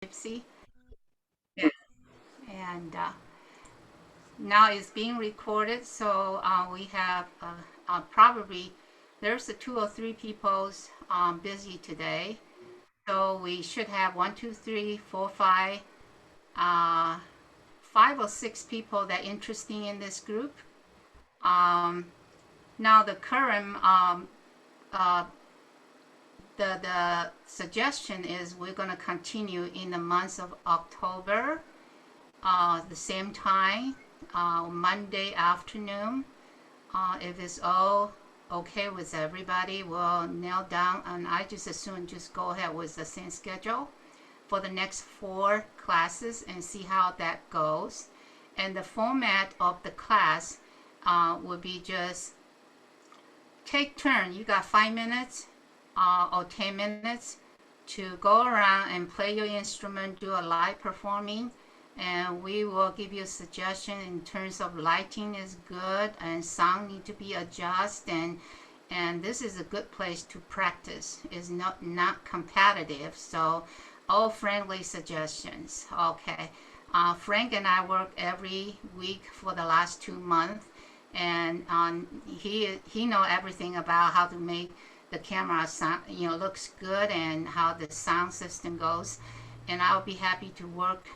Gypsy. Yeah. And now it's being recorded, so we have probably there's a 2 or 3 people busy today. So we should have one, two, three, four, uh, 5 or 6 people that are interesting in this group. Um, Now the current uh, the suggestion is we're going to continue in the month of October, the same time, Monday afternoon. If it's all okay with everybody, we'll nail down, and I just assume just go ahead with the same schedule for the next 4 classes and see how that goes. And the format of the class will be just take turn. You got 5 minutes or 10 minutes to go around and play your instrument, do a live performing, and we will give you a suggestion in terms of lighting is good and sound need to be adjusted, and this is a good place to practice. It's not competitive, so all friendly suggestions. Okay. Frank and I work every week for the last 2 months, and he know everything about how to make the camera sound, looks good, and how the sound system goes. And I'll be happy to work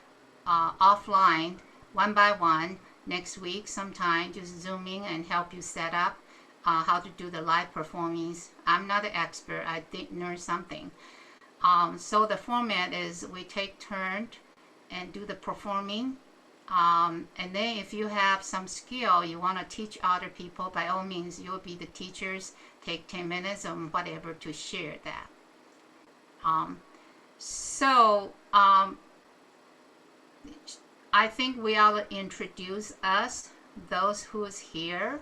offline, one by one, next week sometime, just zooming and help you set up how to do the live performance. I'm not an expert. I did learn something. So the format is we take turns and do the performing. And then if you have some skill you want to teach other people, by all means, you'll be the teachers. Take 10 minutes or whatever to share that. So I think we all introduce us, those who's here,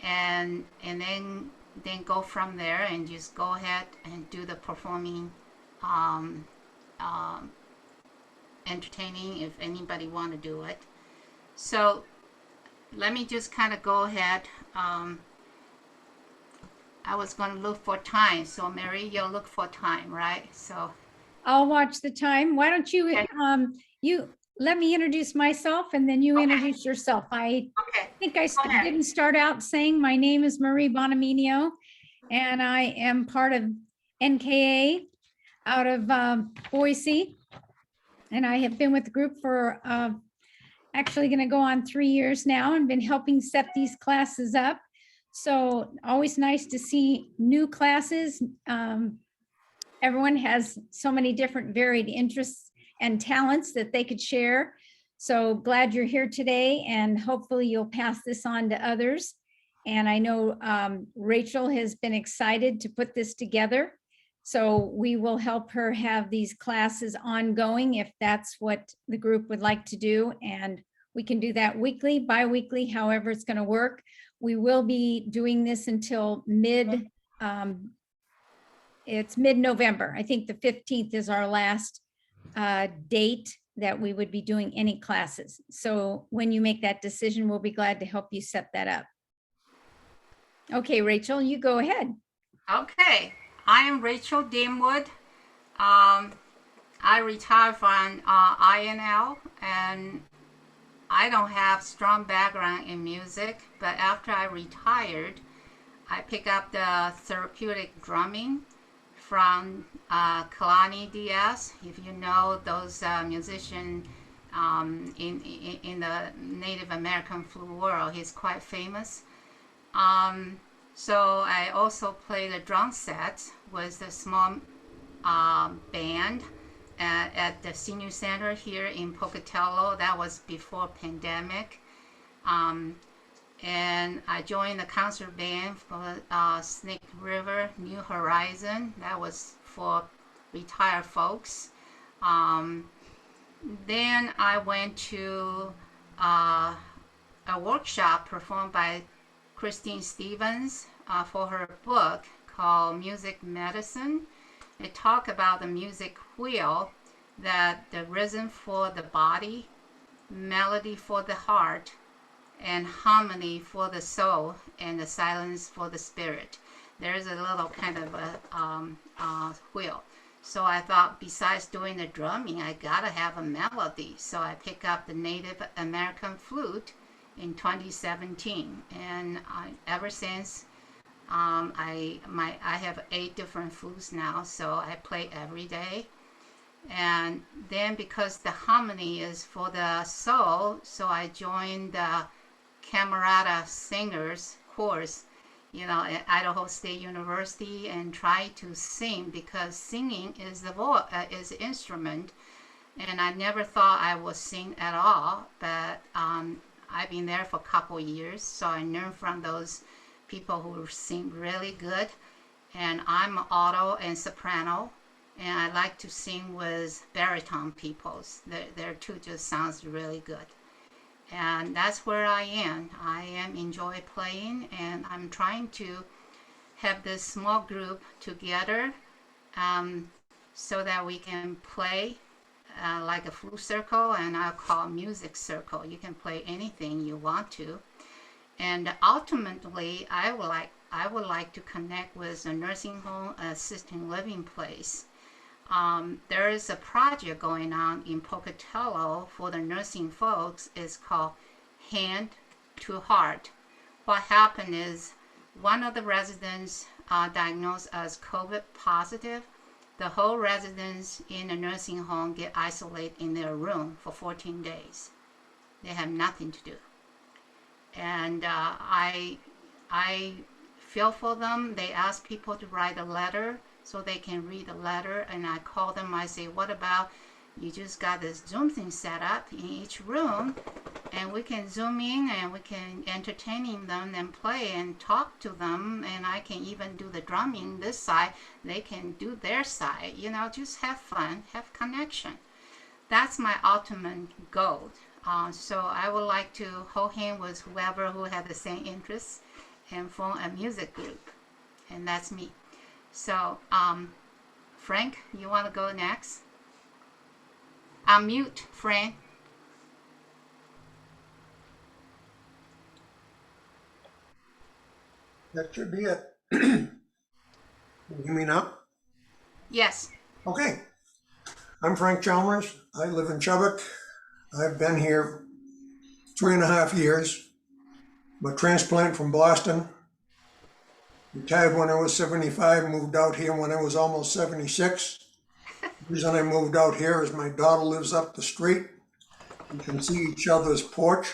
and then go from there and just go ahead and do the performing, um, um, entertaining if anybody want to do it. So let me just kind of go ahead. I was going to look for time, so Mary, you'll look for time, right? So I'll watch the time. Why don't you, okay. You let me introduce myself and then you Okay. introduce yourself. I Okay. think I didn't start out saying my name is Marie Bonaminio and I am part of NKA out of Boise. And I have been with the group for actually going to go on 3 years now and been helping set these classes up. So always nice to see new classes. Everyone has so many different varied interests and talents that they could share. So glad you're here today, and hopefully you'll pass this on to others. And I know Rachel has been excited to put this together. So we will help her have these classes ongoing if that's what the group would like to do. And we can do that weekly, bi-weekly, however it's going to work. We will be doing this until it's mid-November. I think the 15th is our last date that we would be doing any classes. So when you make that decision, we'll be glad to help you set that up. Okay, Rachel, you go ahead. Okay. I am Rachel Dimwood. I retired from INL, and I don't have strong background in music, but after I retired, I picked up the therapeutic drumming from Kalani Diaz. If you know those musicians in the Native American flute world, he's quite famous. So I also played a drum set with a small band at the senior center here in Pocatello. That was before pandemic. And I joined the concert band for Snake River New Horizon. That was for retired folks. Then I went to a workshop performed by Christine Stevens for her book called Music Medicine. It talked about the music wheel, that the rhythm for the body, melody for the heart, and harmony for the soul, and the silence for the spirit. There's a little kind of a wheel. So I thought, besides doing the drumming, I gotta have a melody. So I picked up the Native American flute in 2017, and ever since, I have 8 different flutes now, so I play every day. And then because the harmony is for the soul, so I joined the Camerata Singers course, at Idaho State University, and try to sing, because singing is is the instrument. And I never thought I would sing at all, but I've been there for a couple years, so I learned from those people who sing really good. And I'm alto and soprano, and I like to sing with baritone peoples. Their two just sounds really good. And that's where I am. I am enjoy playing, and I'm trying to have this small group together, um, so that we can play like a flute circle, and I'll call music circle. You can play anything you want to. And ultimately, I would like to connect with a nursing home, assisted living place. There is a project going on in Pocatello for the nursing folks. It's called Hand to Heart. What happened is, one of the residents diagnosed as COVID positive. The whole residents in the nursing home get isolated in their room for 14 days. They have nothing to do. And I feel for them. They ask people to write a letter so they can read the letter, and I call them. I say, what about you just got this Zoom thing set up in each room, and we can Zoom in, and we can entertaining them and play and talk to them, and I can even do the drumming this side, they can do their side, just have fun, have connection. That's my ultimate goal. So I would like to hold hands with whoever who have the same interests and form a music group, and that's me. So, Frank, you want to go next? Unmute, Frank. That should be it. Can you hear me now? Yes. Okay. I'm Frank Chalmers. I live in Chubbuck. I've been here 3.5 years. I'm a transplant from Boston. Retired when I was 75, moved out here when I was almost 76. The reason I moved out here is my daughter lives up the street. We can see each other's porch,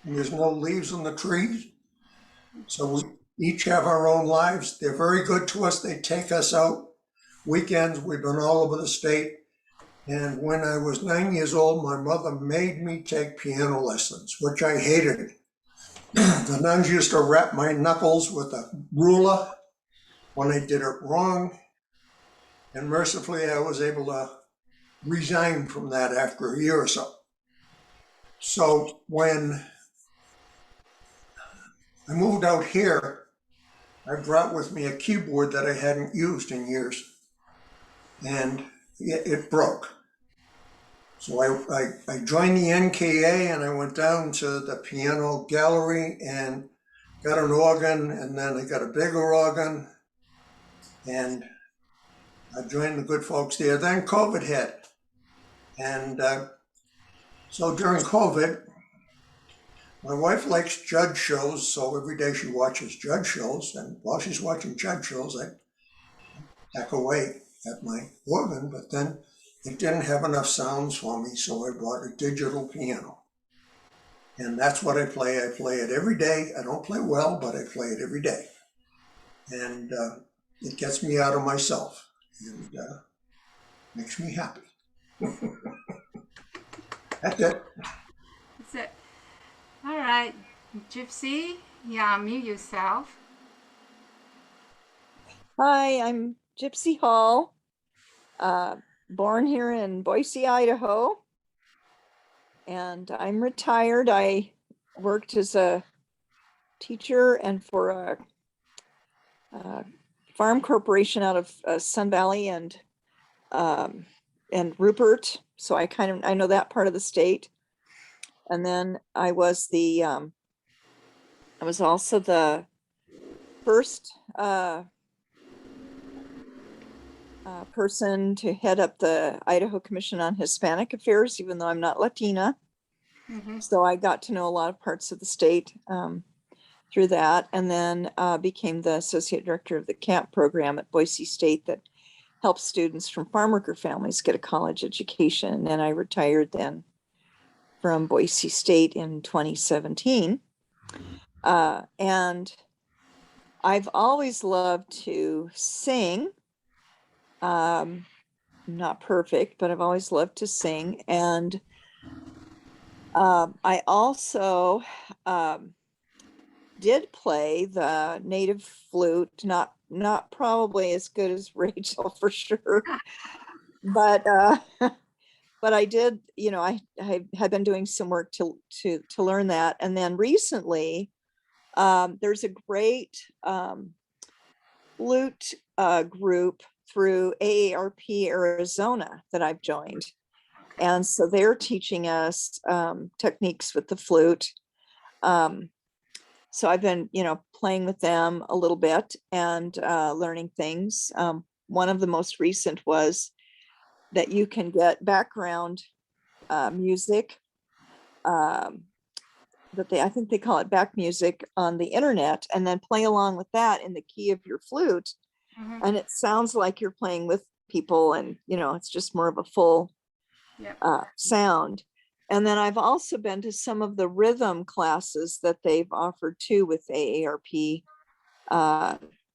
and there's no leaves on the trees. So we each have our own lives. They're very good to us. They take us out. Weekends, we've been all over the state. And when I was 9 years old, my mother made me take piano lessons, which I hated. The nuns used to wrap my knuckles with a ruler when I did it wrong. And mercifully, I was able to resign from that after a year or so. So when I moved out here, I brought with me a keyboard that I hadn't used in years, and it broke. So I joined the NKA, and I went down to the piano gallery and got an organ, and then I got a bigger organ, and I joined the good folks there. Then COVID hit, and so during COVID, my wife likes judge shows, so every day she watches judge shows, and while she's watching judge shows, I hack away at my organ, but then it didn't have enough sounds for me, so I bought a digital piano. And that's what I play. I play it every day. I don't play well, but I play it every day. And it gets me out of myself and makes me happy. That's it. That's it. All right. Gypsy, yeah, unmute yourself. Hi, I'm Gypsy Hall, born here in Boise, Idaho, and I'm retired. I worked as a teacher and for a farm corporation out of Sun Valley and Rupert, so I know that part of the state. And then I was also the first person to head up the Idaho Commission on Hispanic Affairs, even though I'm not Latina. Mm-hmm. So I got to know a lot of parts of the state through that, and then became the associate director of the camp program at Boise State that helps students from farm worker families get a college education. And I retired then from Boise State in 2017. And I've always loved to sing. Not perfect, but I've always loved to sing. And I also did play the native flute, not probably as good as Rachel for sure, but but I did, I had been doing some work to learn that. And then recently, there's a great flute group through AARP Arizona that I've joined. And so they're teaching us techniques with the flute. So I've been, playing with them a little bit and learning things. One of the most recent was that you can get background music I think they call it back music on the internet, and then play along with that in the key of your flute. Mm-hmm. And it sounds like you're playing with people, and it's just more of a full Yep. sound. And then I've also been to some of the rhythm classes that they've offered too with AARP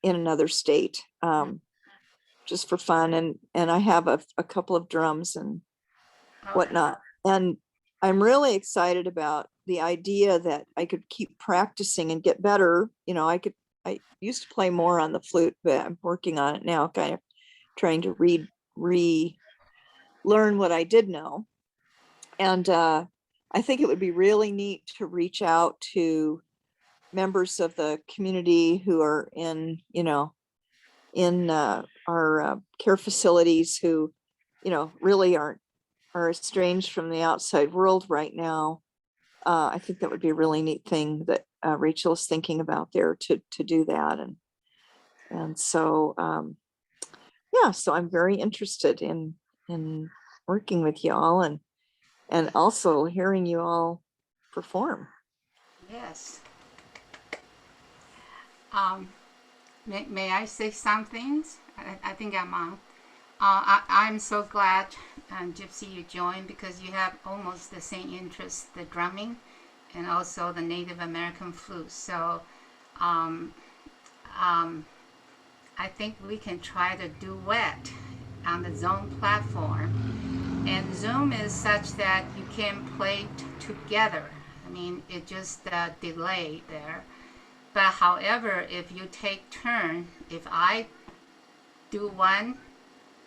in another state, just for fun. And I have a couple of drums and whatnot. And I'm really excited about the idea that I could keep practicing and get better. I used to play more on the flute, but I'm working on it now, kind of trying to learn what I did know. And I think it would be really neat to reach out to members of the community who are in our care facilities who, really are estranged from the outside world right now. I think that would be a really neat thing that Rachel is thinking about there to do that. And so, yeah, so I'm very interested in working with y'all and also hearing you all perform. Yes. May I say some things? I think I'm on. I'm so glad, Gypsy, you joined, because you have almost the same interests, the drumming and also the Native American flute. So I think we can try the duet on the Zoom platform. And Zoom is such that you can play together. I mean, it just delay there. But however, if you take turn, if I do one,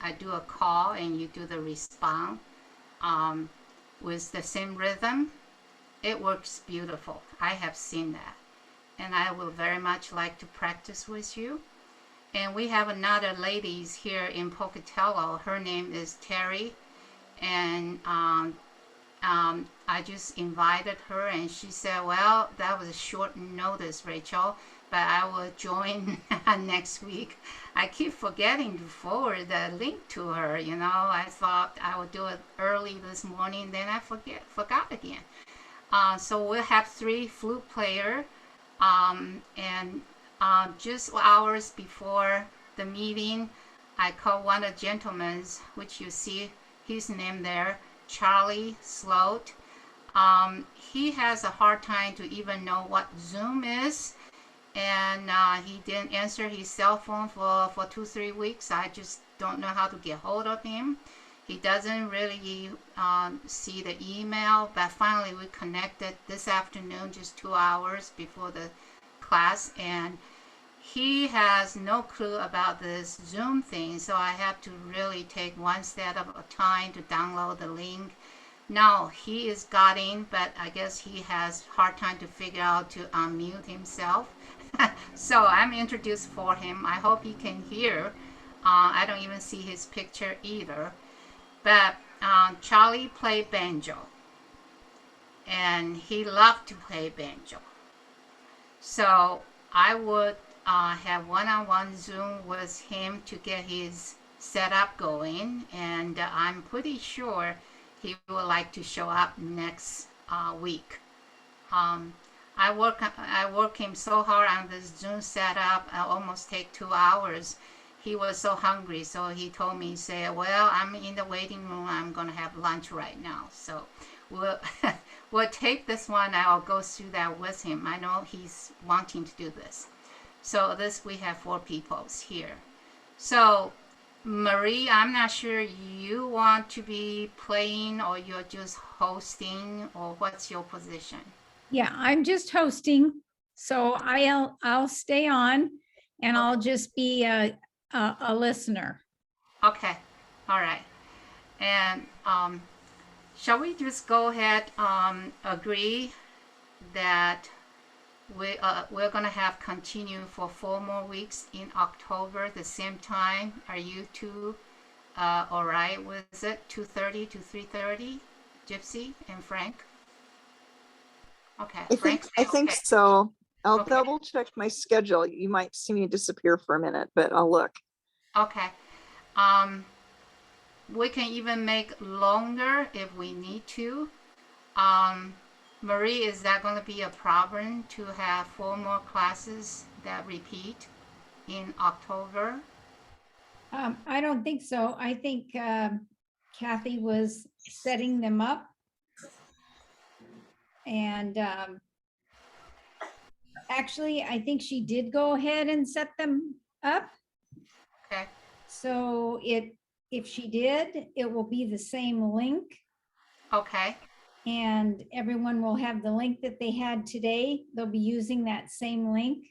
I do a call and you do the response with the same rhythm, it works beautiful. I have seen that. And I will very much like to practice with you. And we have another ladies here in Pocatello. Her name is Terry. And I just invited her, and she said, well, that was a short notice, Rachel, but I will join next week. I keep forgetting to forward the link to her. I thought I would do it early this morning, then I forgot again. So we'll have 3 flute players, and just hours before the meeting, I called one of the gentlemen, which you see his name there, Charlie Sloat. He has a hard time to even know what Zoom is, and he didn't answer his cell phone for 2-3 weeks. I just don't know how to get hold of him. He doesn't really see the email, but finally we connected this afternoon, just 2 hours before the class, and he has no clue about this Zoom thing, so I have to really take one step at a time to download the link. Now he is got in, but I guess he has hard time to figure out to unmute himself. So I'm introduced for him. I hope he can hear. I don't even see his picture either. But Charlie played banjo, and he loved to play banjo. So I would have one-on-one Zoom with him to get his setup going, and I'm pretty sure he would like to show up next week. Um, I work him so hard on this Zoom setup. I almost take 2 hours. He was so hungry, so he told me, say, well, I'm in the waiting room. I'm gonna have lunch right now. So we'll we'll take this one. I'll go through that with him. I know he's wanting to do this. So this we have 4 people here. So Marie, I'm not sure you want to be playing or you're just hosting, or what's your position? Yeah, I'm just hosting, so I'll stay on and I'll just be a listener. Okay, all right. And shall we just go ahead agree that we're gonna have continue for 4 more weeks in October the same time? Are you two all right with it? 2:30 to 3:30, Gypsy and Frank? Okay, Frank's I think okay. so. I'll Okay. double check my schedule. You might see me disappear for a minute, but I'll look. Okay. We can even make longer if we need to. Marie, is that going to be a problem to have 4 more classes that repeat in October? I don't think so. I think Kathy was setting them up. And actually, I think she did go ahead and set them up. Okay. So if she did, it will be the same link. Okay. And everyone will have the link that they had today. They'll be using that same link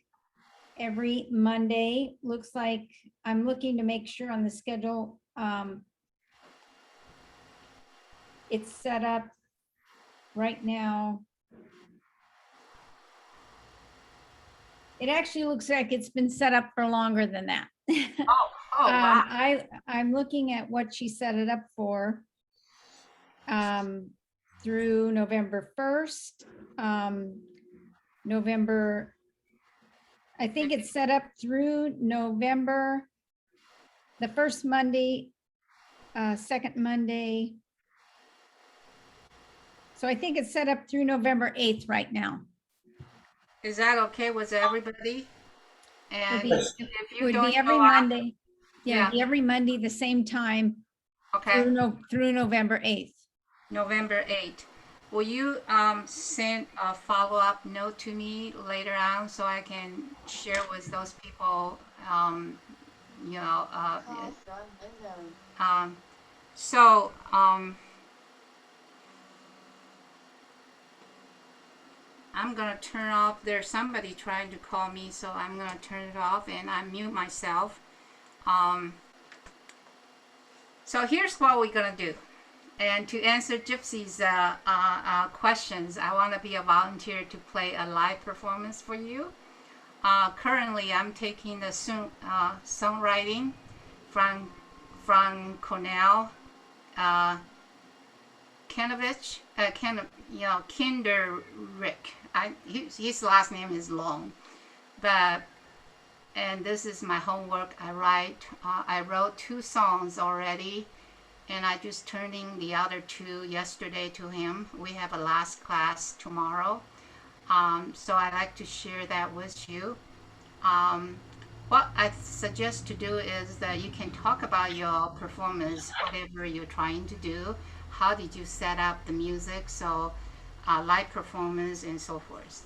every Monday. Looks like I'm looking to make sure on the schedule. It's set up right now. It actually looks like it's been set up for longer than that. Oh, wow. I'm looking at what she set it up for. Through November 1st, November, I think it's set up through November, the first Monday, second Monday. So I think it's set up through November 8th right now. Is that okay with everybody? And if you Would don't be every show up, Monday. Yeah, yeah. it'd be every Monday, the same time Okay, through November 8th. November 8th. Will you send a follow-up note to me later on so I can share with those people, you know, so I'm gonna turn off, there's somebody trying to call me, so I'm gonna turn it off and I mute myself. So here's what we're gonna do. And to answer Gypsy's questions, I want to be a volunteer to play a live performance for you. Currently, I'm taking the songwriting from Cornell Kanovich, Kinderrick. His last name is long, and this is my homework. I wrote 2 songs already. And I just turning the other 2 yesterday to him. We have a last class tomorrow. So I'd like to share that with you. What I suggest to do is that you can talk about your performance, whatever you're trying to do. How did you set up the music? So live performance and so forth.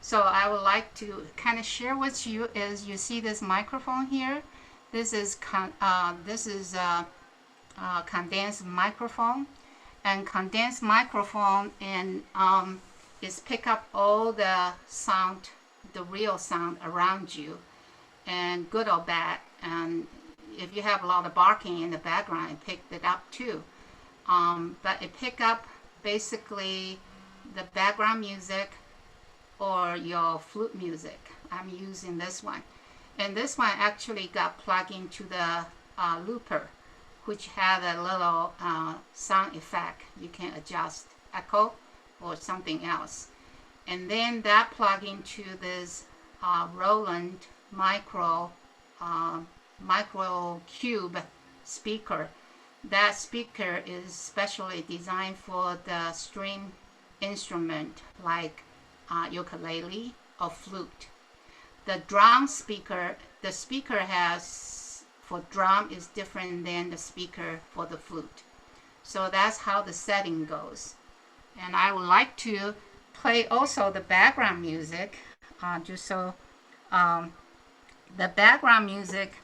So I would like to kind of share with you is you see this microphone here. This is condensed microphone, and condensed microphone and is pick up all the sound, the real sound around you, and good or bad. And if you have a lot of barking in the background, it picked it up too. But it pick up basically the background music or your flute music. I'm using this one, and this one actually got plugged into the looper, which had a little sound effect. You can adjust echo or something else. And then that plug into this Roland micro cube speaker. That speaker is specially designed for the string instrument like ukulele or flute. The drum speaker, the speaker has for drum is different than the speaker for the flute. So that's how the setting goes. And I would like to play also the background music, just so the background music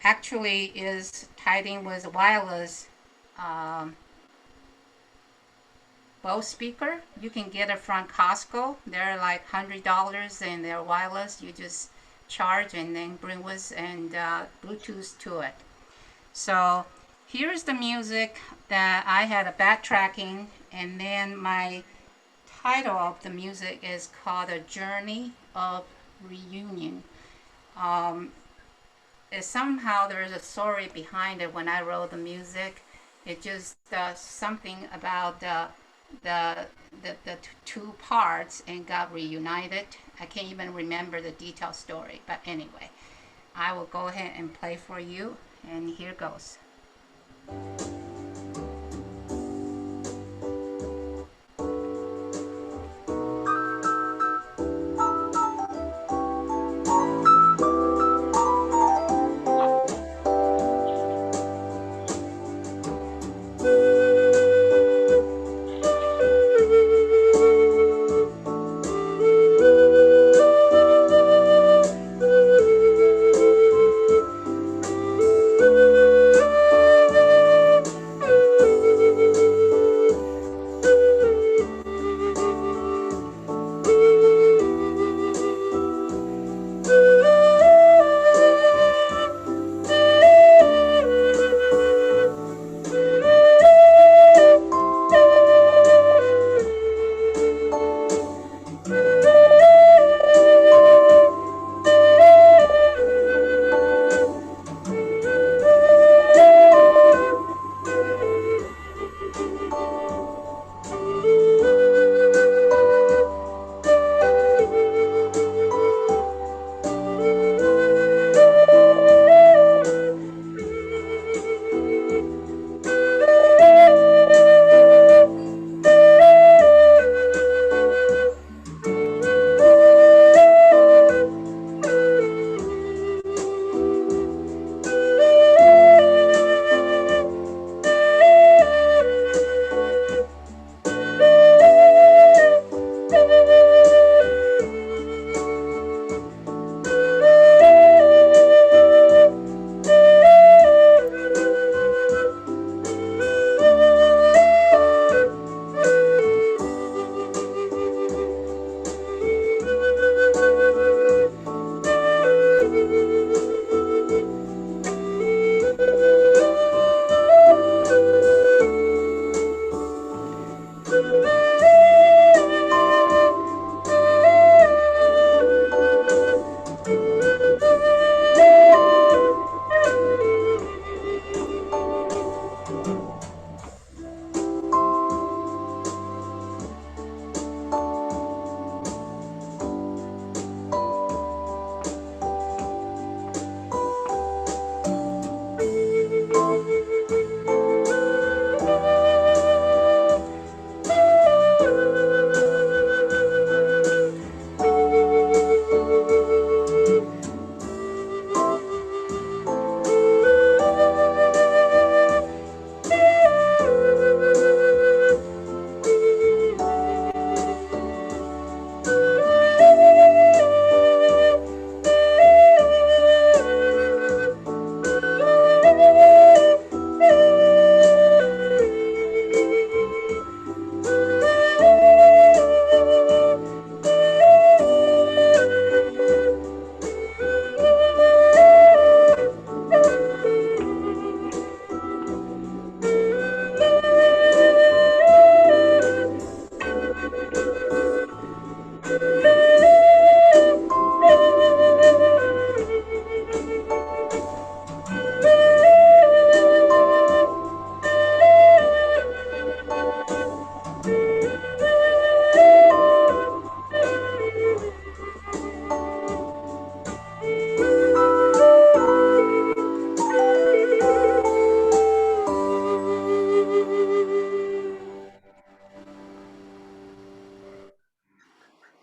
actually is tied in with wireless Bose speaker. You can get it from Costco. They're like $100 and they're wireless. You just charge and then bring with and Bluetooth to it. So here's the music that I had a backtracking, and then my title of the music is called A Journey of Reunion. Somehow there's a story behind it when I wrote the music. It just something about the two parts and got reunited. I can't even remember the detailed story, but anyway, I will go ahead and play for you, and here goes.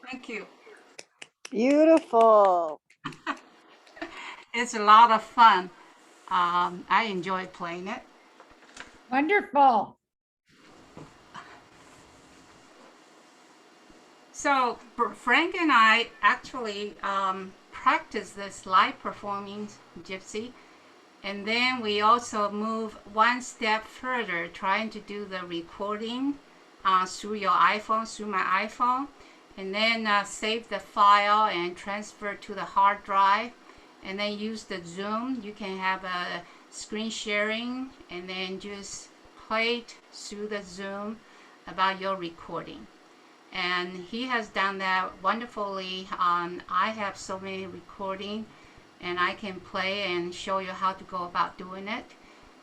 Thank you. Beautiful. It's a lot of fun. I enjoy playing it. Wonderful. So Frank and I actually practice this live performing gypsy, and then we also move one step further, trying to do the recording through your iPhone, through my iPhone, and then save the file and transfer to the hard drive, and then use the Zoom. You can have a screen sharing, and then just play it through the Zoom about your recording. And he has done that wonderfully. I have so many recording, and I can play and show you how to go about doing it.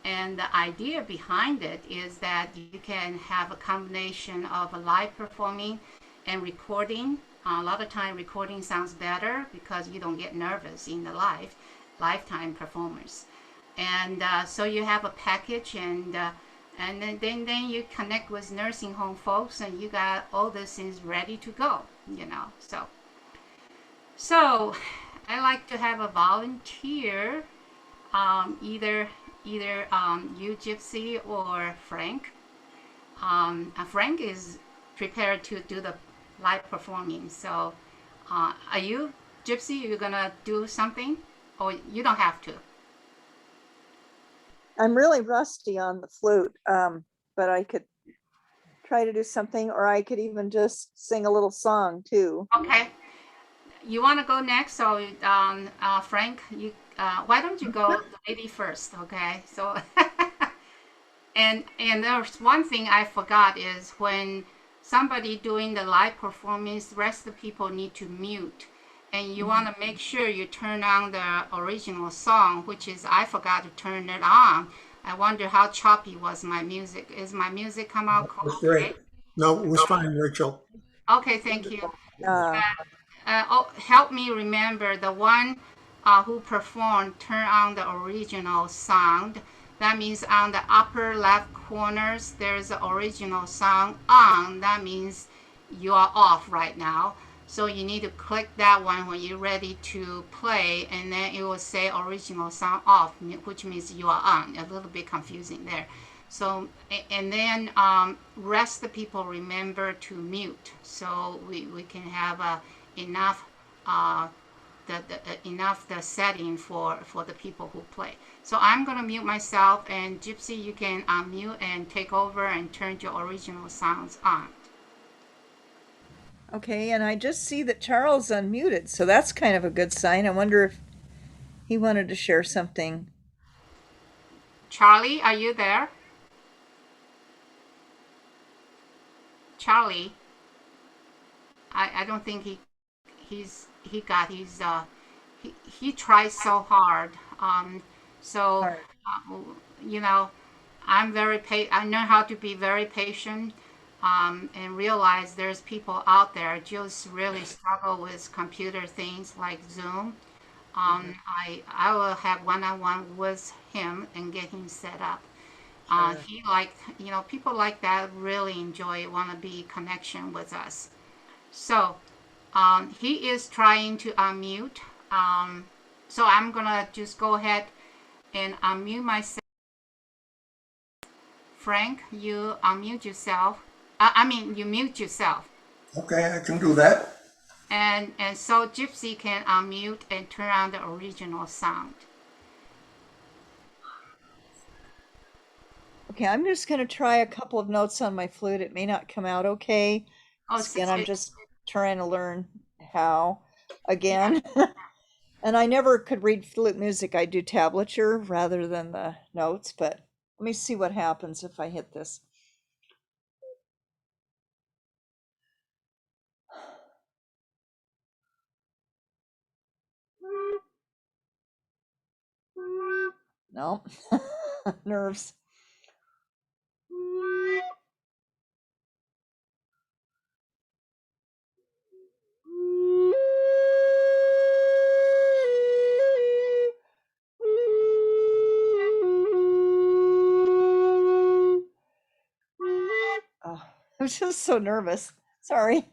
And the idea behind it is that you can have a combination of a live performing and recording. A lot of time recording sounds better because you don't get nervous in the lifetime performance. And so you have a package, and then you connect with nursing home folks, and you got all these things ready to go, you know. So I like to have a volunteer, either you, Gypsy, or Frank. Frank is prepared to do the live performing. So are you, Gypsy, you're gonna do something, or you don't have to? I'm really rusty on the flute, but I could try to do something, or I could even just sing a little song too. Okay. You want to go next? So, Frank, why don't you go the lady first? Okay. So, and there's one thing I forgot is when somebody doing the live performance, the rest of the people need to mute, and you want to make sure you turn on the original song, which is I forgot to turn it on. I wonder how choppy was my music. Is my music come out It was great. okay? No, it was fine, Rachel. Okay, thank you. Uh, Help me remember the one who performed turn on the original sound. That means on the upper left corners there's the original sound on. That means you are off right now. So you need to click that one when you're ready to play, and then it will say original sound off, which means you are on. A little bit confusing there. So, and then rest the people remember to mute, so we can have enough enough the setting for the people who play. So I'm gonna mute myself, and Gypsy, you can unmute and take over and turn your original sounds on. okay, and I just see that Charles unmuted, so that's kind of a good sign. I wonder if he wanted to share something. Charlie, are you there? Charlie, I don't think he got his he tries so hard. So All right. uh, you know, I know how to be very patient, and realize there's people out there just really struggle with computer things like Zoom. I will have one-on-one with him and get him set up. Sure. He like, people like that really enjoy, want to be connection with us. So he is trying to unmute. So I'm gonna just go ahead and unmute myself. Frank, you unmute yourself. You mute yourself. Okay, I can do that. And so Gypsy can unmute and turn on the original sound. Okay, I'm just going to try a couple of notes on my flute. It may not come out okay. Oh, Again, I'm just trying to learn how again. And I never could read flute music. I do tablature rather than the notes, but let me see what happens if I hit this. No, nerves. Oh, I'm just so nervous. Sorry.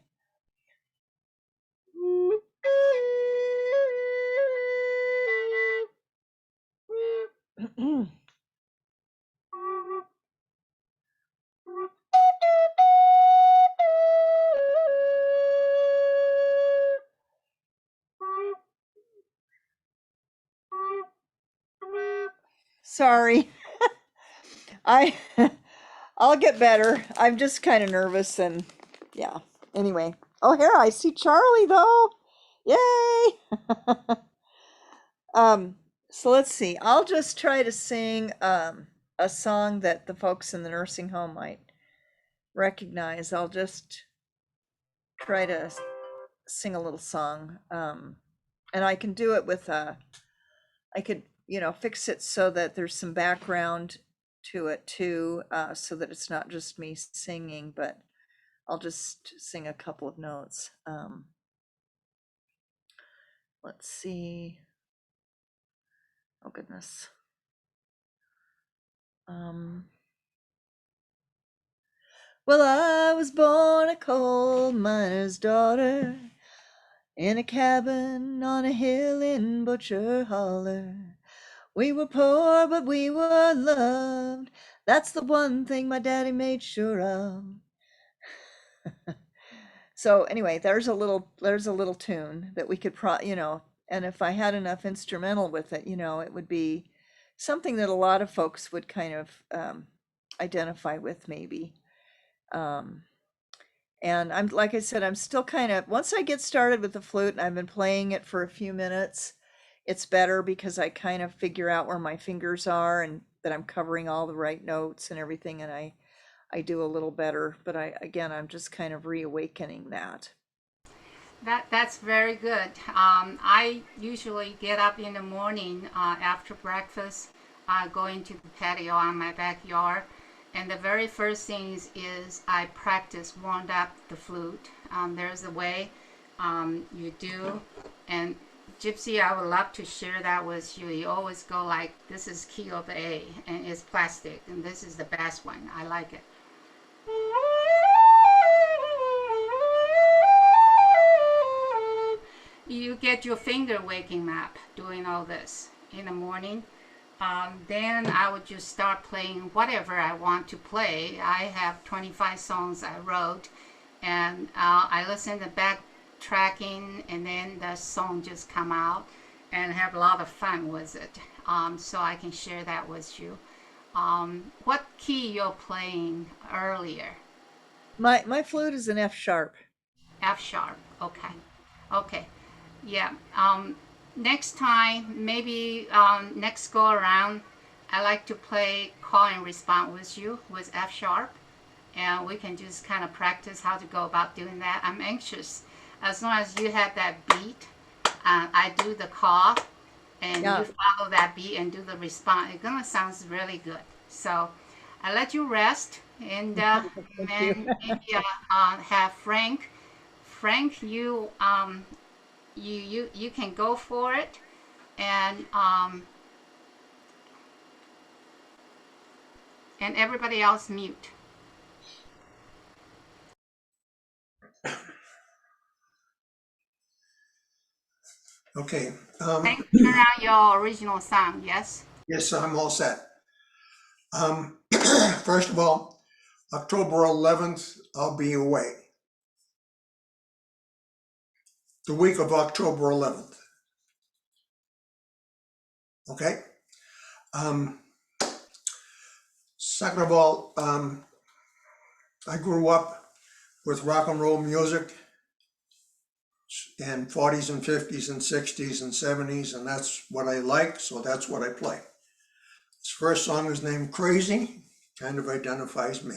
Sorry. I I'll get better. I'm just kind of nervous and yeah. Anyway. Oh, here I see Charlie though. Yay! So let's see. I'll just try to sing a song that the folks in the nursing home might recognize. I'll just try to sing a little song. And I can do it with I could, fix it so that there's some background to it too, so that it's not just me singing, but I'll just sing a couple of notes. Let's see. Oh goodness. Well, I was born a coal miner's daughter in a cabin on a hill in Butcher Holler. We were poor, but we were loved. That's the one thing my daddy made sure of. So anyway, there's a little tune that we could and if I had enough instrumental with it, it would be something that a lot of folks would kind of identify with maybe. And I'm, like I said, I'm still kind of, once I get started with the flute and I've been playing it for a few minutes, it's better because I kind of figure out where my fingers are and that I'm covering all the right notes and everything. And I do a little better, but I'm just kind of reawakening that. That's very good. I usually get up in the morning after breakfast, go into the patio on my backyard, and the very first thing is I practice warmed up the flute. There's a way you do, and Gypsy, I would love to share that with you. You always go like, this is key of A, and it's plastic, and this is the best one. I like it. You get your finger waking up doing all this in the morning. Then I would just start playing whatever I want to play. I have 25 songs I wrote, and I listen to backtracking, and then the song just come out, and have a lot of fun with it. So I can share that with you. What key you're playing earlier? My flute is an F sharp. F sharp. Okay. Okay. Yeah. Next time, maybe next go around, I like to play call and response with you with F sharp, and we can just kind of practice how to go about doing that. I'm anxious. As long as you have that beat, I do the call, and you follow that beat and do the response. It's gonna sound really good. So I let you rest, and then maybe have Frank. Frank, you can go for it, and everybody else mute. Okay. Frank, turn on your original sound. Yes. Yes, I'm all set. First of all, October 11th, I'll be away. The week of October 11th. Okay. Second of all, I grew up with rock and roll music in 40s and 50s and 60s and 70s, and that's what I like, so that's what I play. This first song is named Crazy, kind of identifies me.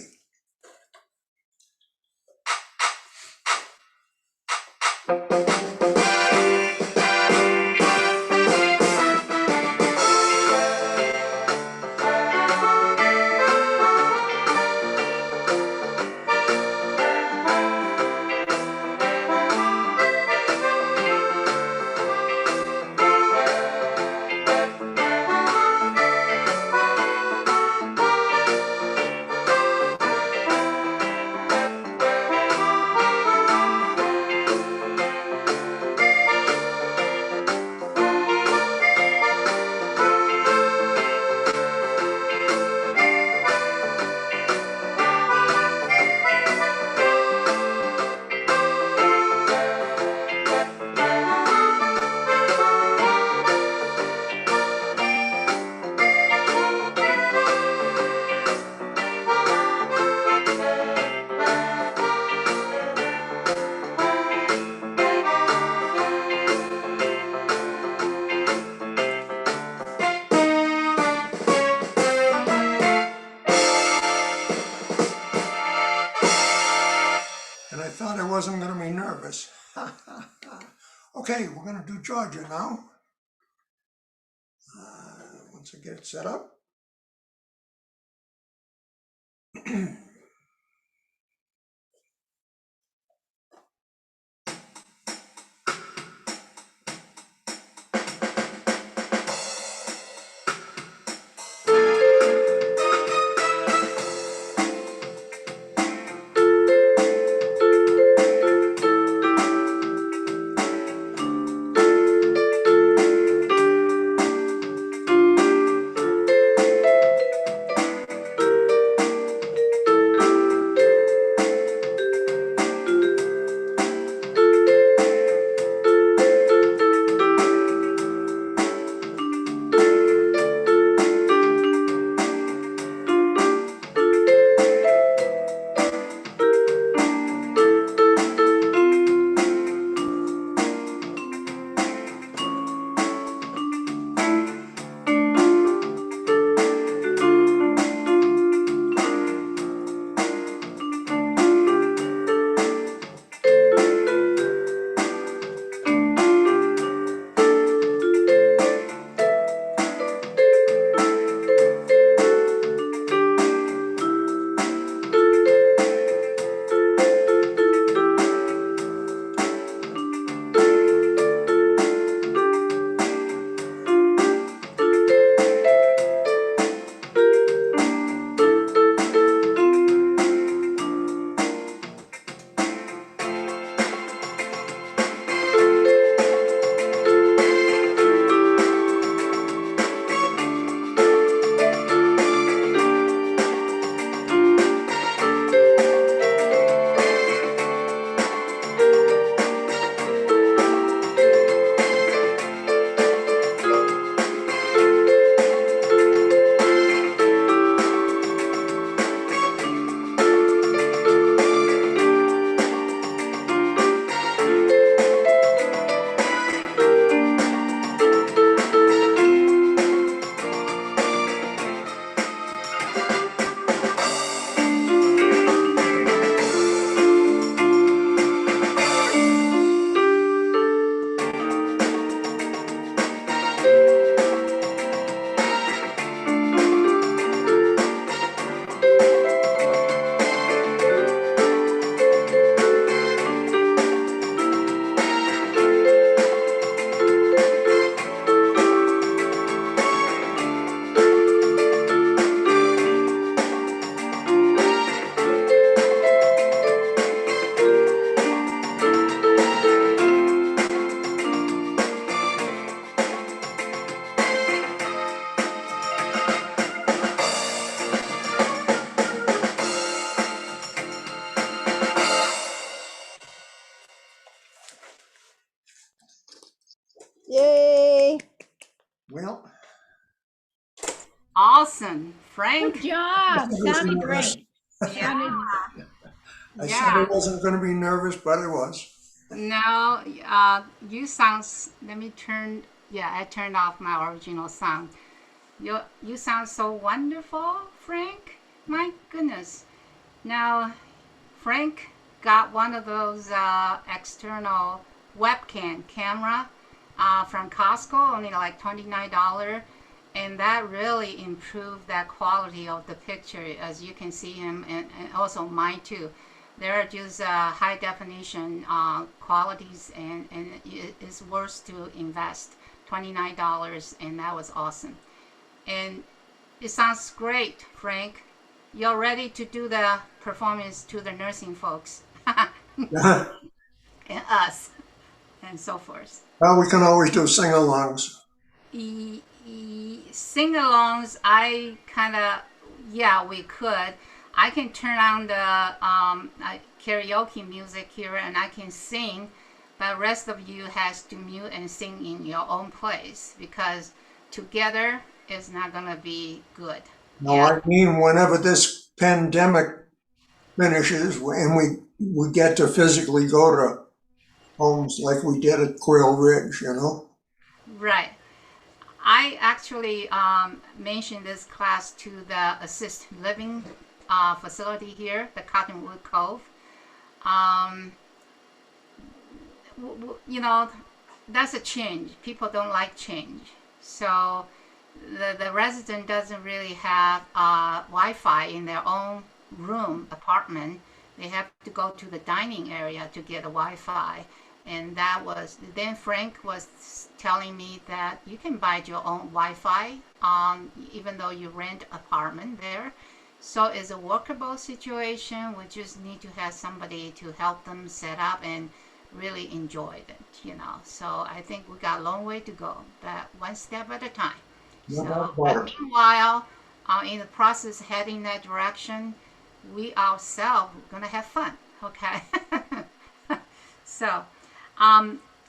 and I thought I wasn't going to be nervous. Okay, we're going to do Georgia now. Once I get it set up. Yay! Well, Awesome, Good Frank. job. was Sounded nervous. great. Yeah, I said I yeah. wasn't going to be nervous, but I was. No, you sound. Let me turn. Yeah, I turned off my original sound. You sound so wonderful, Frank. My goodness. Now, Frank got one of those external webcam camera from Costco, only like $29, and that really improved that quality of the picture, as you can see him, and also mine too. They're just high definition qualities, and it's worth to invest $29, and that was awesome. And it sounds great, Frank. You're ready to do the performance to the nursing folks and us and so forth. Well, we can always do sing-alongs. Sing-alongs, I kind of, yeah, we could. I can turn on the karaoke music here and I can sing, but rest of you has to mute and sing in your own place because together it's not gonna be good. No, Yeah. I mean, whenever this pandemic finishes and we get to physically go to homes like we did at Quail Ridge, you know? Right. I actually mentioned this class to the assisted living facility here, the Cottonwood Cove. um, you know, that's a change. People don't like change. So the resident doesn't really have Wi-Fi in their own room, apartment. They have to go to the dining area to get a Wi-Fi. And that was, then Frank was telling me that you can buy your own Wi-Fi, even though you rent apartment there. So it's a workable situation. We just need to have somebody to help them set up and really enjoy it, you know. So I think we got a long way to go, but one step at a time. No So doubt about it. meanwhile, in the process heading that direction, we ourselves gonna have fun, okay? So,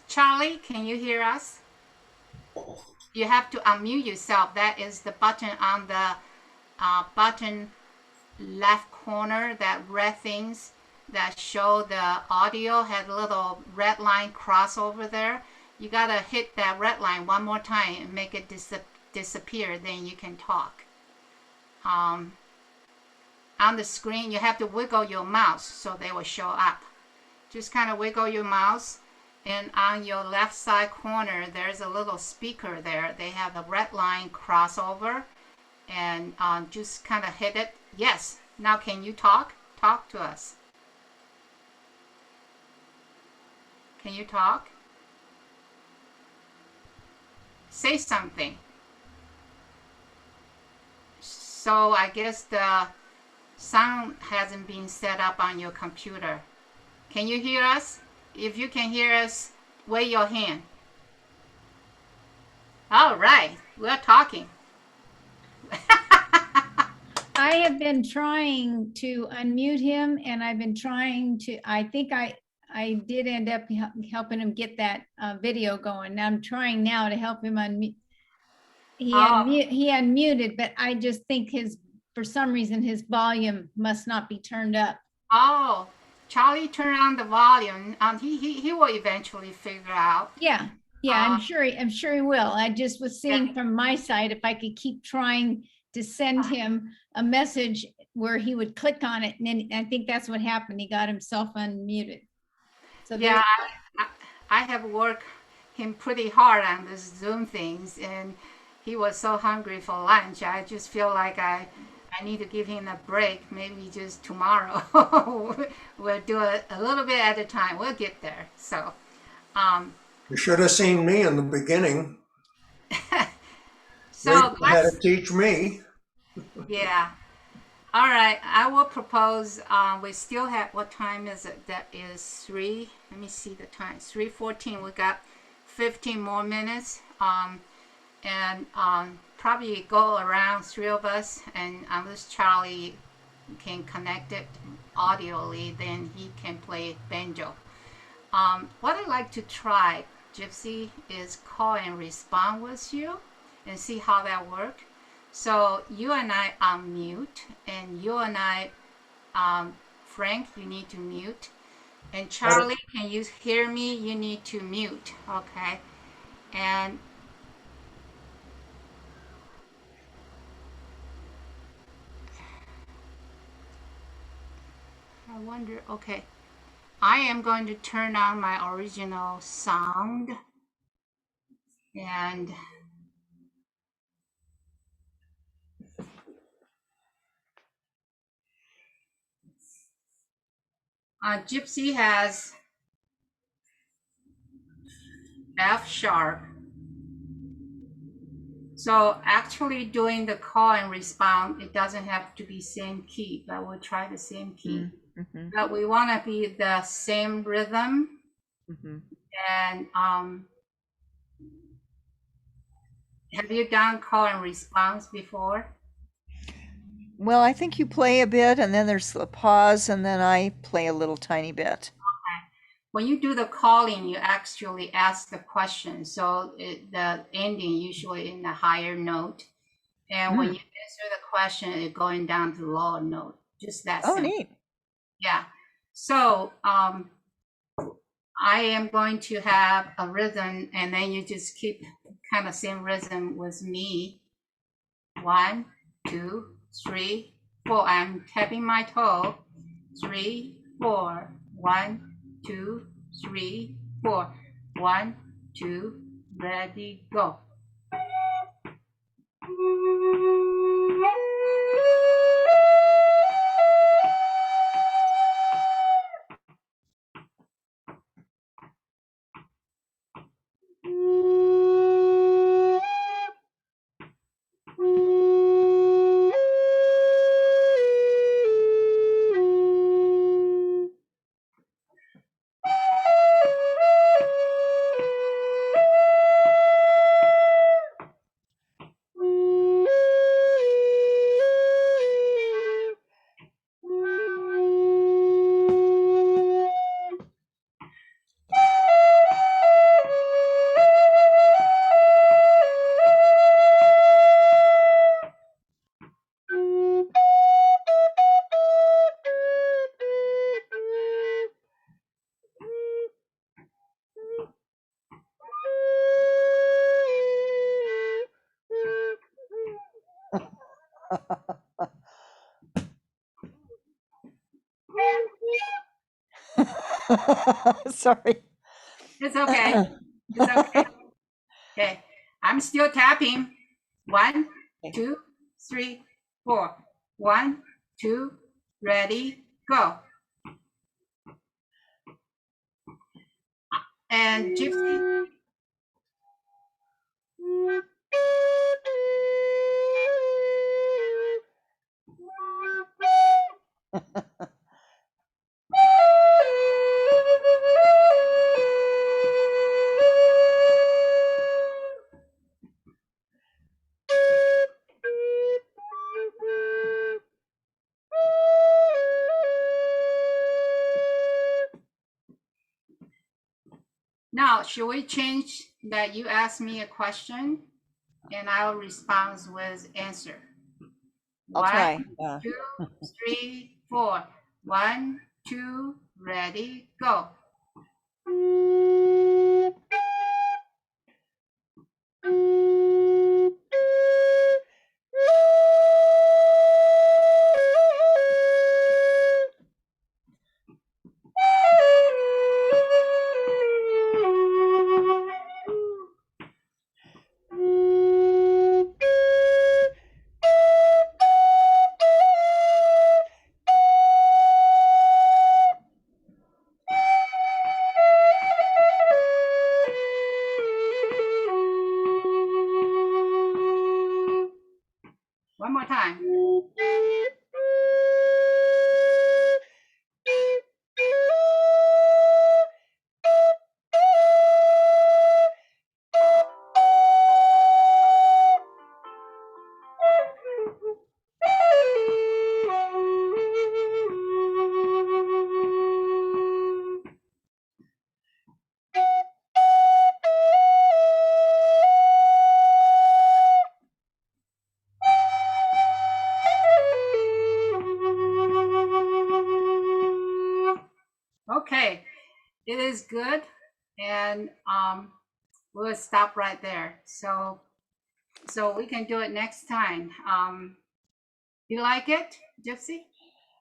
Charlie, can you hear us? You have to unmute yourself. That is the button on the button left corner, that red things that show the audio had a little red line cross over there. You gotta hit that red line one more time and make it disappear, then you can talk. On the screen, you have to wiggle your mouse so they will show up. Just kind of wiggle your mouse, and on your left side corner, there's a little speaker there. They have a red line crossover, and just kind of hit it. Yes, now can you talk? Talk to us. Can you talk? Say something. So I guess the sound hasn't been set up on your computer. Can you hear us? If you can hear us, wave your hand. All right, we're talking. I have been trying to unmute him and I've been trying to, I think I did end up helping him get that video going. Now I'm trying now to help him unmute. He unmuted, but I just think for some reason, his volume must not be turned up. Oh, Charlie, turn on the volume. He will eventually figure out. Yeah, I'm sure he will. I just was seeing from my side if I could keep trying to send him a message where he would click on it, and then I think that's what happened. He got himself unmuted. So yeah, I have worked him pretty hard on this Zoom things, and he was so hungry for lunch. I just feel like I need to give him a break. Maybe just tomorrow. We'll do it a little bit at a time. We'll get there. So, You should have seen me in the beginning. So They had to teach me. Yeah. All right. I will propose. We still have. What time is it? That is 3. Let me see the time. 3:14. We got 15 more minutes. And probably go around 3 of us, and unless Charlie can connect it audioly, then he can play banjo. What I'd like to try, Gypsy, is call and respond with you and see how that works. So you and I unmute, and you and I, Frank, you need to mute. And Charlie, can you hear me? You need to mute, okay? And I wonder, okay. I am going to turn on my original sound, and Gypsy has F sharp. So actually doing the call and respond, it doesn't have to be same key, but we'll try the same key. Mm-hmm. But we want to be the same rhythm. Mm-hmm. And have you done call and response before? Well, I think you play a bit and then there's the pause and then I play a little tiny bit. When you do the calling, you actually ask the question. So the ending usually in the higher note. And when you answer the question, it's going down to lower note. Just that simple. Neat. Yeah. So I am going to have a rhythm, and then you just keep kind of same rhythm with me. 1, 2, 3, 4. I'm tapping my toe. 3, 4. 1, 2, 3, 4. 1, 2, ready, go. Sorry. It's okay. It's okay. Okay. I'm still tapping. 1, 2, 3, 4. 1, 2, ready, go. And Gypsy. Now, should we change that you ask me a question and I'll respond with answer? I'll try. 1, 2, 3, 4. 1, 2, ready, go. One more time. Okay, it is good, and we'll stop right there. So we can do it next time. You like it, Gypsy?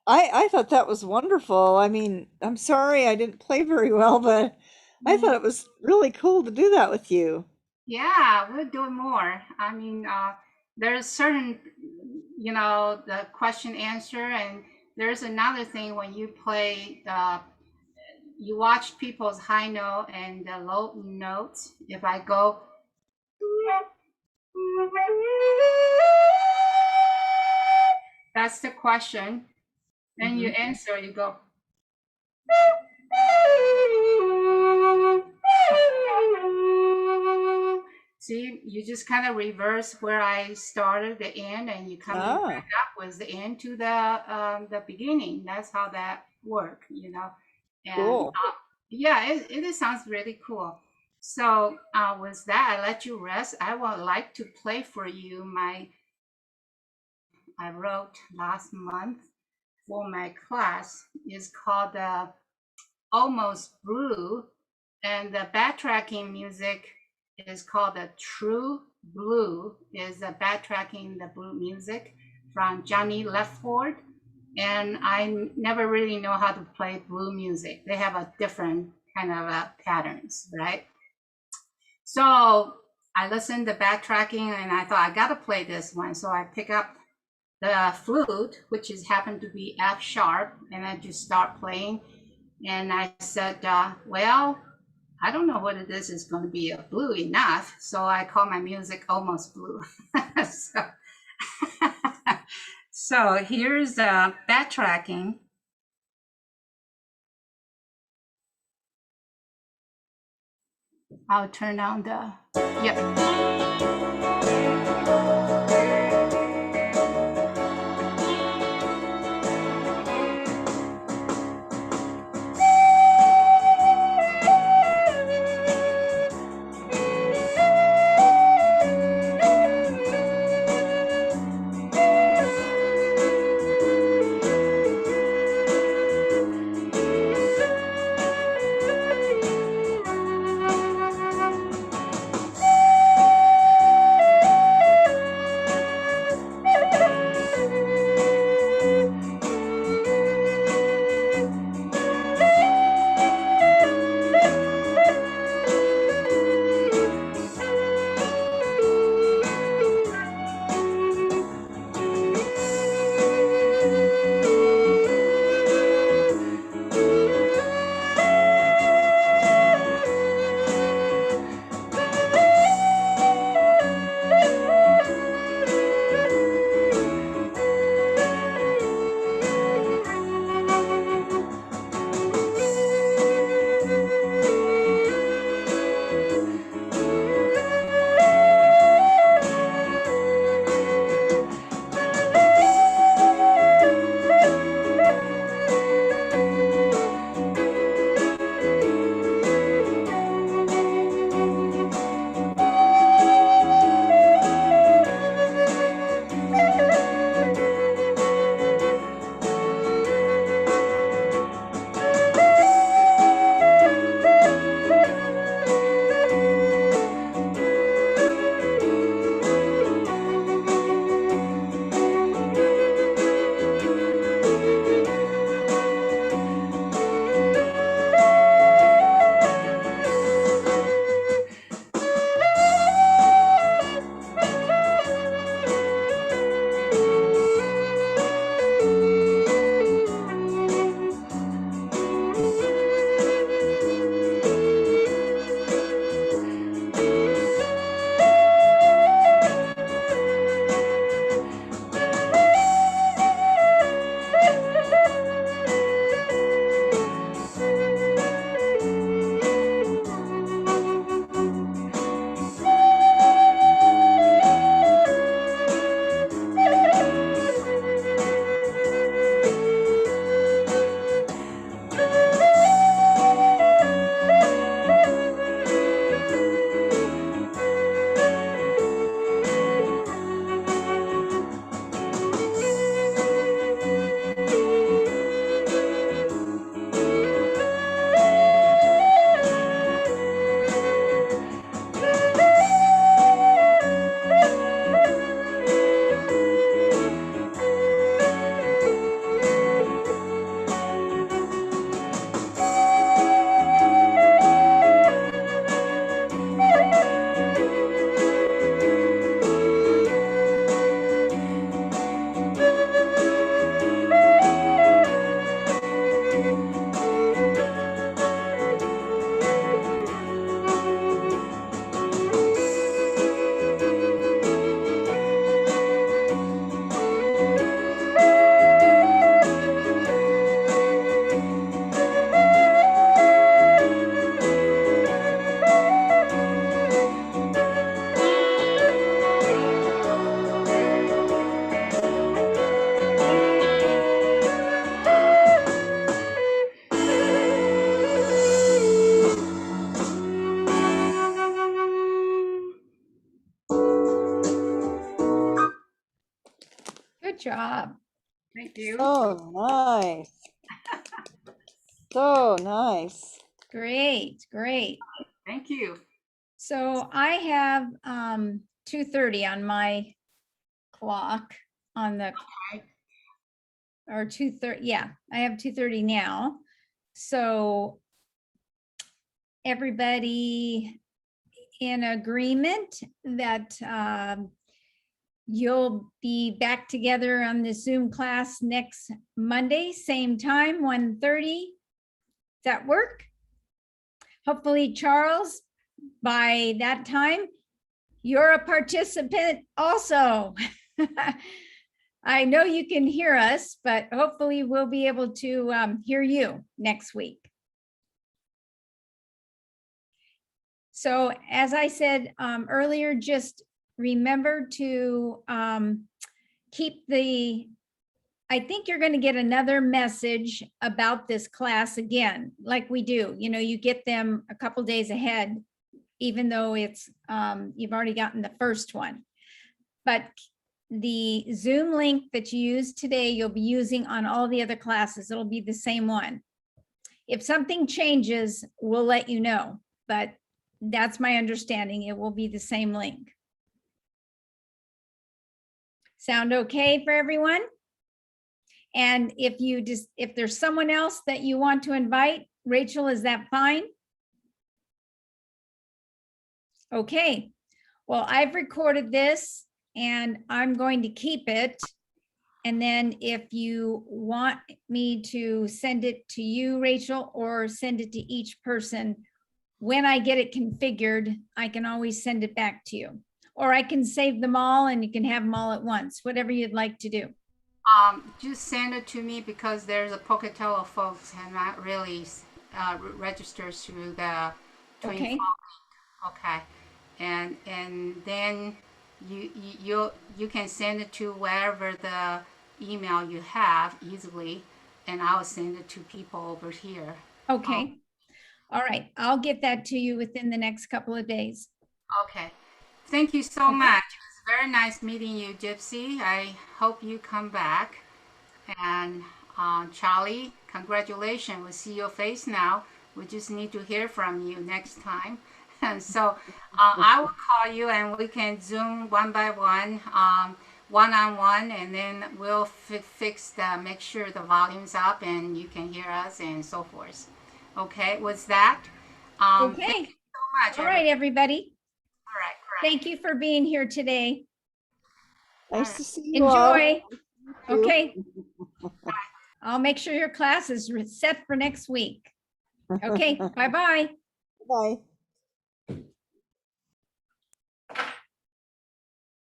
I thought that was wonderful. I mean, I'm sorry I didn't play very well, but I thought it was really cool to do that with you. Yeah, we'll do more. I mean, there's certain, the question answer, and there's another thing when you play you watch people's high note and the low notes. If I go, that's the question, and you answer, you go. See, you just kind of reverse where I started the end, and you come back up with the end to the beginning. That's how that work, And Cool. yeah, it sounds really cool. So with that, I let you rest. I would like to play for you I wrote last month for my class. It's called Almost Blue, and the backtracking music is called the True Blue. Is the backtracking the blue music from Johnny Leftford. and I never really know how to play blue music. They have a different kind of patterns, right? So I listened to backtracking and I thought I gotta play this one. So I pick up the flute, which is happened to be F sharp, and I just start playing. And I said, well, I don't know whether this is going to be a blue enough. So I call my music almost blue. so, so here's backtracking. I'll turn on the, yep. Good job. Thank you. So nice. So nice. Great, great. Thank you. So I have 2:30 on my clock on the or 2:30. Yeah, I have 2:30 now. So everybody in agreement that you'll be back together on the Zoom class next Monday, same time, 1:30. Does that work? Hopefully, Charles, by that time, you're a participant also. I know you can hear us, but hopefully we'll be able to hear you next week. So as I said earlier, just remember to keep I think you're going to get another message about this class again, like we do. You know, you get them a couple days ahead, even though it's you've already gotten the first one. But the Zoom link that you used today, you'll be using on all the other classes. It'll be the same one. If something changes, we'll let you know, but that's my understanding. It will be the same link. Sound okay for everyone? And if there's someone else that you want to invite, Rachel, is that fine? Okay. Well, I've recorded this and I'm going to keep it. And then if you want me to send it to you, Rachel, or send it to each person, when I get it configured, I can always send it back to you. Or I can save them all and you can have them all at once, whatever you'd like to do. Just send it to me because there's a Pocatello folks have not really registered through the 24. Okay. Okay, and then you can send it to wherever the email you have easily, and I'll send it to people over here. Okay. All right. I'll get that to you within the next couple of days. Okay. Thank you so much. It was very nice meeting you, Gypsy. I hope you come back. And Charlie, congratulations. We see your face now. We just need to hear from you next time. And so I will call you and we can Zoom one by one, one-on-one, and then we'll make sure the volume's up and you can hear us and so forth. Okay, was that? Okay. Thank you so much. All right, everybody. All right, great. Thank you for being here today. Nice to see you all. Enjoy. Okay. I'll make sure your class is set for next week. Okay, bye-bye. Bye.